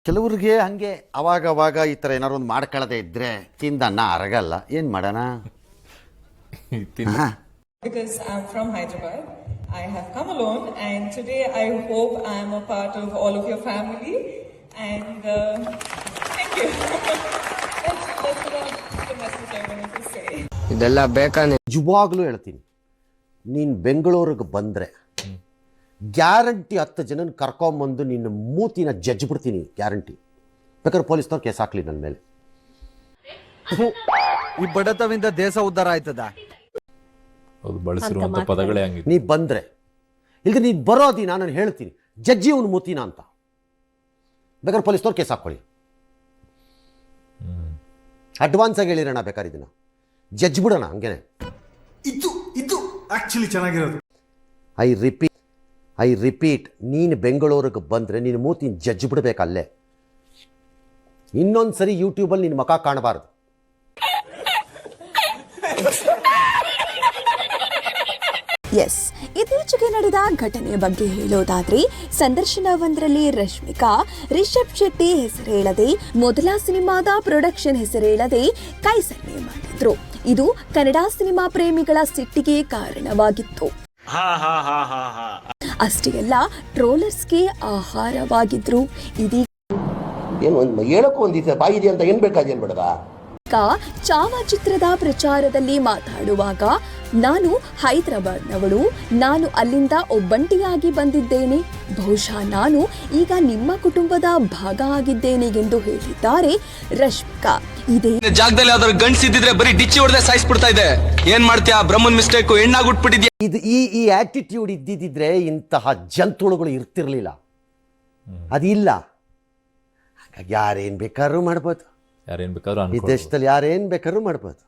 ಕೆಲವ್ರಿಗೆ ಹಂಗೆ ಅವಾಗ ಈ ಥರ ಏನಾರು ಒಂದು ಮಾಡ್ಕೊಳ್ಳದೆ ಇದ್ದರೆ ತಿಂದನ್ನ ಅರಗಲ್ಲ. ಏನು ಮಾಡೋಣ? Because I'm from Hyderabad, I have come alone, and today I hope I'm a part of all of your family. And thank you. That's the message I wanted to say. ಇದೆಲ್ಲ ಬೇಕಾನೆ. ನಿಜವಾಗ್ಲೂ ಹೇಳ್ತೀನಿ, ನೀನು ಬೆಂಗಳೂರಿಗೆ ಬಂದರೆ ಗ್ಯಾರಂಟಿ 10 ಜನನ ಕರ್ಕೊಂಬಂದು ನಿನ್ನ ಮೂತಿನ ಜಜ್ಬಿಡ್ತೀನಿ, guarantee. ಬೇಕಾದ್ರೆ ಪೊಲೀಸ್ನವ್ರು ಕೇಸ್ ಹಾಕ್ಲಿ ನನ್ನ ಮೇಲೆ. ಈ ಬಡತವಿಂದ ದೇಶ ಉದ್ಧಾರ ಆಯ್ತದ? ಬಳಸಿರುವಂತ ಪದಗಳೇ ಹಂಗಿದೆ. ನೀ ಬಂದರೆ ಇಲ್ಲದೆ ನೀನು ಬರೋದಿನ ನಾನು ಹೇಳ್ತೀನಿ, ಜಜ್ಜಿ ಅವನು ಮೂತಿನ ಅಂತ. ಬೇಕಾದ್ರೆ ಪೊಲೀಸ್ನವ್ರು ಕೇಸ್ ಹಾಕ್ಕೊಳ್ಳಿ. ಅಡ್ವಾನ್ಸಾಗಿ ಹೇಳಿರೋಣ, ಬೇಕಾದ್ರೆ ಇದನ್ನ ಜಡ್ಜ್ ಬಿಡೋಣ ಹಂಗೇನೆ. ಇದು ಆಕ್ಚುಲಿ ಚೆನ್ನಾಗಿರೋದು. ಐ ರಿಪೀಟ್, ನೀನು ಬೆಂಗಳೂರಿಗೆ ಬಂದರೆ ನೀನು ಮೂತಿನ ಜಡ್ಜ್ ಬಿಡಬೇಕಲ್ಲೇ. ಇನ್ನೊಂದು ಸರಿ ಯೂಟ್ಯೂಬಲ್ಲಿ ನಿನ್ನ ಮುಖ ಕಾಣಬಾರ್ದು. ಎಸ್, ಇತ್ತೀಚೆಗೆ ನಡೆದ ಘಟನೆಯ ಬಗ್ಗೆ ಹೇಳೋದಾದ್ರೆ, ಸಂದರ್ಶನವೊಂದರಲ್ಲಿ ರಶ್ಮಿಕಾ ರಿಷಬ್ ಶೆಟ್ಟಿ ಹೆಸರು ಹೇಳದೆ, ಮೊದಲ ಸಿನಿಮಾದ ಪ್ರೊಡಕ್ಷನ್ ಹೆಸರು ಹೇಳದೆ ಕೈ ಸನ್ನೆ ಮಾಡಿದ್ರು. ಇದು ಕನ್ನಡ ಸಿನಿಮಾ ಪ್ರೇಮಿಗಳ ಸಿಟ್ಟಿಗೆ ಕಾರಣವಾಗಿತ್ತು. ಅಷ್ಟೇ ಅಲ್ಲ, ಟ್ರೋಲರ್ಸ್ಗೆ ಆಹಾರವಾಗಿದ್ರು. ಇದೀಗ ಹೇಳಕ್ಕೂ ಒಂದಿದೆ ಬಾಯಿದೆ ಅಂತ ಏನ್ ಬೇಕಾದೇನು ಬೇಡದ. ಚಾವ ಚಿತ್ರದ ಪ್ರಚಾರದಲ್ಲಿ ಮಾತಾಡುವಾಗ, ನಾನು ಹೈದರಾಬಾದ್ನವಳು, ನಾನು ಅಲ್ಲಿಂದ ಒಬ್ಬಂಟಿಯಾಗಿ ಬಂದಿದ್ದೇನೆ, ಬಹುಶಃ ನಾನು ಈಗ ನಿಮ್ಮ ಕುಟುಂಬದ ಭಾಗ ಆಗಿದ್ದೇನೆ ಎಂದು ಹೇಳಿದ್ದಾರೆ ರಶ್ಮಿಕಾ. ಇದೇ ಜಾಗದಲ್ಲಿ ಯಾವ್ದಾದ್ರು ಗಂಡ್ಸಿದ್ರೆ ಬರೀ ಡಿಚ್ಚಿ ಹೊಡೆದೇ ಸಾಯಿಸ್ಬಿಡ್ತಾ ಇದೆ. ಏನ್ ಮಾಡ್ತೀಯಾ? ಬ್ರಹ್ಮನ್ ಮಿಸ್ಟೇಕ್, ಹೆಣ್ಣಾಗ್ಬಿಟ್ಬಿಟ್ಟಿದ್ಯಾ. ಇದು ಈ ಆಟಿಟ್ಯೂಡ್ ಇದ್ದಿದ್ರೆ ಇಂತಹ ಜಂತುಳುಗಳು ಇರ್ತಿರ್ಲಿಲ್ಲ. ಅದಿಲ್ಲ. ಹಾಗಾಗಿ ಯಾರೇನ್ ಬೇಕಾದ್ರೂ ಮಾಡ್ಬೋದು. ಈ ದೇಶದಲ್ಲಿ ಯಾರೇನ್ ಬೇಕಾದ್ರೂ ಮಾಡ್ಬೋದು.